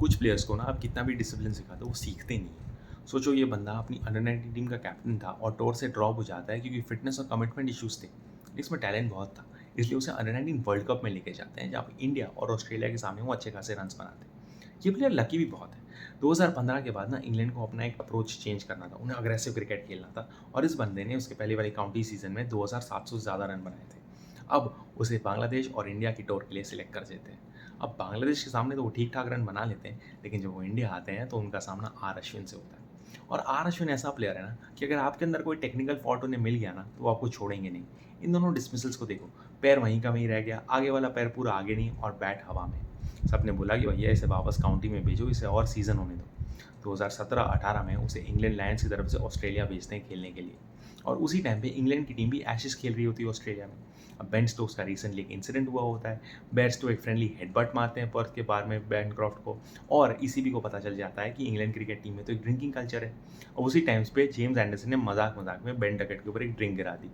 कुछ प्लेयर्स को ना आप कितना भी डिसिप्लिन सिखा दो वो सीखते नहीं हैं। सोचो ये बंदा अपनी अंडर 19 टीम का कैप्टन था और टूर से ड्रॉप हो जाता है क्योंकि फिटनेस और कमिटमेंट इश्यूज थे। इसमें टैलेंट बहुत था, इसलिए उसे अंडर 19 वर्ल्ड कप में लेके जाते हैं जहाँ पे इंडिया और ऑस्ट्रेलिया के सामने वो अच्छे खासे रन्स बनाते हैं। ये प्लेयर लकी भी बहुत है। 2015 के बाद ना इंग्लैंड को अपना एक अप्रोच चेंज करना था, उन्हें अग्रेसिव क्रिकेट खेलना था और इस बंदे ने उसके पहले वाले काउंटी सीजन में 2700 से ज़्यादा रन बनाए थे। अब उसे बांग्लादेश और इंडिया की टूर के लिए सिलेक्ट कर देते हैं। अब बांग्लादेश के सामने तो वो ठीक ठाक रन बना लेते हैं, लेकिन जब वो इंडिया आते हैं तो उनका सामना आर अश्विन से होता है। और आर अश्विन ऐसा प्लेयर है ना कि अगर आपके अंदर कोई टेक्निकल फॉल्ट उन्हें मिल गया ना तो वो आपको छोड़ेंगे नहीं। इन दोनों डिसमिसल्स को देखो, पैर वहीं का वहीं रह गया, आगे वाला पैर पूरा आगे नहीं और बैट हवा में। सबने बोला कि भैया इसे वापस काउंटी में भेजो, इसे और सीजन होने दो। 2017-18 में उसे इंग्लैंड लायंस की तरफ से ऑस्ट्रेलिया भेजते हैं खेलने के लिए। और उसी टाइम पे इंग्लैंड की टीम भी एशेस खेल रही होती है ऑस्ट्रेलिया में। अब बेन स्टोक्स का रिसेंटली एक इंसिडेंट हुआ होता है। बेयरस्टो एक फ्रेंडली हेडबट मारते हैं पर्थ के बार में बैनक्रॉफ्ट को, और ईसीबी को पता चल जाता है कि इंग्लैंड क्रिकेट टीम में तो एक ड्रिंकिंग कल्चर है। और उसी टाइम्स पे जेम्स एंडरसन ने मजाक मजाक में बेन डकेट के ऊपर एक ड्रिंक गिरा दी।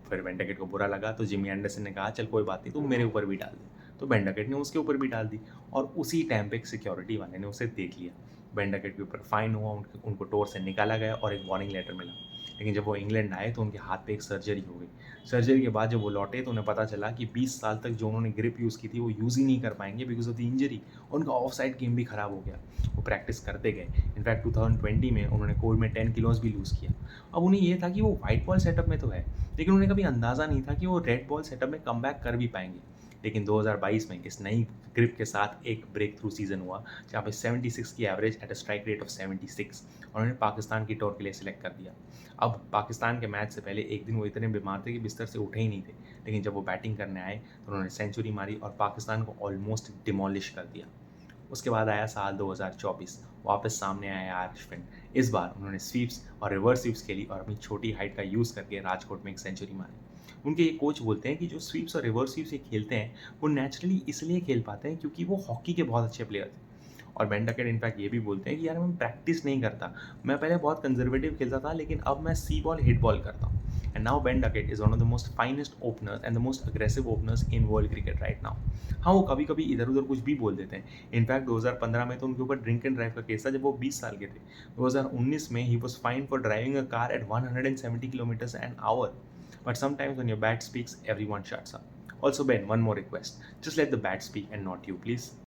फिर बेन डकेट को बुरा लगा तो जिमी एंडरसन ने कहा चल कोई बात नहीं, तुम मेरे ऊपर भी डाल दे। तो बेन डकेट ने उसके ऊपर भी डाल दी और उसी टाइम पे एक सिक्योरिटी वाले ने उसे देख लिया। बेन डकेट के ऊपर फाइन हुआ, उनको टोर से निकाला गया और एक वार्निंग लेटर मिला। लेकिन जब वो इंग्लैंड आए तो उनके हाथ पे एक सर्जरी हो गई। सर्जरी के बाद जब वो लौटे तो उन्हें पता चला कि 20 साल तक जो उन्होंने ग्रिप यूज़ की थी वो यूज़ ही नहीं कर पाएंगे बिकॉज ऑफ द इंजरी। उनका ऑफ साइड गेम भी खराब हो गया। वो प्रैक्टिस करते गए। इनफैक्ट 2020 में उन्होंने कोविड में 10 किलोज भी लूज़ किया। अब उन्हें ये था कि वो वाइट बॉल सेटअप में तो है, लेकिन उन्हें कभी अंदाज़ा नहीं था कि वो रेड बॉल सेटअप में कम कर भी पाएंगे। लेकिन 2022 में इस नई ग्रिप के साथ एक ब्रेक थ्रू सीजन हुआ जहाँ पे 76 की average at a strike rate of 76, और उन्हें पाकिस्तान की टूर के लिए सिलेक्ट कर दिया। अब पाकिस्तान के मैच से पहले एक दिन वो इतने बीमार थे कि बिस्तर से उठे ही नहीं थे, लेकिन जब वो बैटिंग करने आए तो उन्होंने सेंचुरी मारी और पाकिस्तान को ऑलमोस्ट डिमोलिश कर दिया। उसके बाद आया साल 2024, वापस सामने आया आर अश्विन। इस बार उन्होंने स्वीप्स और रिवर्स स्वीप्स खेली और अपनी छोटी हाइट का यूज़ करके राजकोट में एक सेंचुरी मारी। उनके ये कोच बोलते हैं कि जो स्वीप्स और रिवर्स स्वीप्स ये खेलते हैं वो नेचुरली इसलिए खेल पाते हैं क्योंकि वो हॉकी के बहुत अच्छे प्लेयर थे। और बेन डकेट इनफैक्ट ये भी बोलते हैं कि यार मैं प्रैक्टिस नहीं करता, मैं पहले बहुत कंजर्वेटिव खेलता था लेकिन अब मैं सी बॉल हिट बॉल करता हूँ। And now Ben Duckett is one of the most finest openers and the most aggressive openers in world cricket right now. हाँ, वो कभी कभी इधर उधर कुछ भी बोल देते हैं। इनफैक्ट 2015 में तो उनके ऊपर ड्रिंक एंड ड्राइव का केस था जब वो 20 साल के थे। 2019 में he was fine for driving a car eight 170 kilometres an hour. But sometimes when your bat speaks, everyone shuts up. Also, Ben, one more request. Just let the bat speak and not you, please.